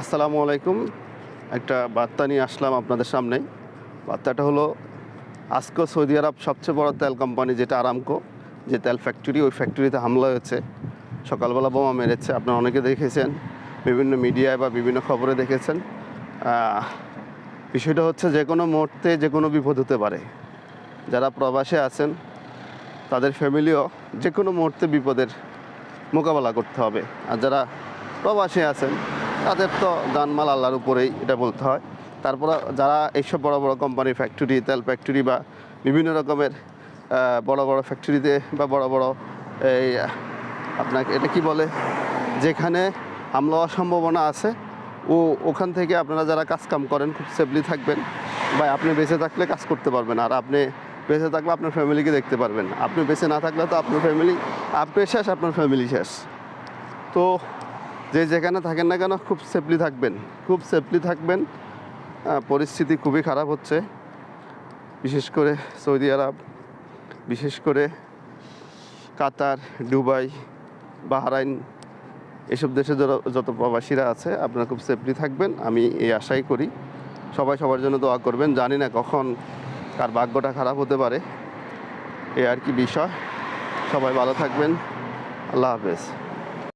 আসসালামু আলাইকুম। একটা বার্তা নিয়ে আসলাম আপনাদের সামনে। বার্তাটা হলো আজকে সৌদি আরব সবচেয়ে বড় তেল কোম্পানি যেটা আরামকো, যে তেল ফ্যাক্টরি, ওই ফ্যাক্টরিতে হামলা হয়েছে। সকালবেলা বোমা মেরেছে। আপনারা অনেকে দেখেছেন, বিভিন্ন মিডিয়ায় বা বিভিন্ন খবরে দেখেছেন। বিষয়টা হচ্ছে যে কোনো মুহূর্তে যে কোনো বিপদ হতে পারে। যারা প্রবাসে আছেন তাদের ফ্যামিলিও যে কোনো মুহূর্তে বিপদের মোকাবেলা করতে হবে। আর যারা প্রবাসে আছেন তাদের তো জানমাল আল্লাহর উপরেই, এটা বলতে হয়। তারপর যারা এইসব বড় বড় কোম্পানি ফ্যাক্টরি, তেল ফ্যাক্টরি বা বিভিন্ন রকমের বড় বড় ফ্যাক্টরিতে বা বড় বড় এই আপনাকে এটা কি বলে, যেখানে হামলা হওয়ার সম্ভাবনা আছে, ওখান থেকে আপনারা যারা কাজকাম করেন খুব সেফলি থাকবেন। বা আপনি বেঁচে থাকলে কাজ করতে পারবেন, আর আপনি বেঁচে থাকলে আপনার ফ্যামিলিকে দেখতে পারবেন। আপনি বেঁচে না থাকলে তো আপনার ফ্যামিলি, আপনি শেষ, আপনার ফ্যামিলি শেষ। তো যে যেখানে থাকেন না কেন খুব সেফলি থাকবেন, খুব সেফলি থাকবেন। পরিস্থিতি খুবই খারাপ হচ্ছে, বিশেষ করে সৌদি আরব, বিশেষ করে কাতার, দুবাই, বাহরাইন, এসব দেশে যত প্রবাসীরা আছে আপনারা খুব সেফলি থাকবেন, আমি এই আশাই করি। সবাই সবার জন্য দোয়া করবেন। জানি না কখন কার ভাগ্যটা খারাপ হতে পারে, এই আর কি বিষয়। সবাই ভালো থাকবেন। আল্লাহ হাফেজ।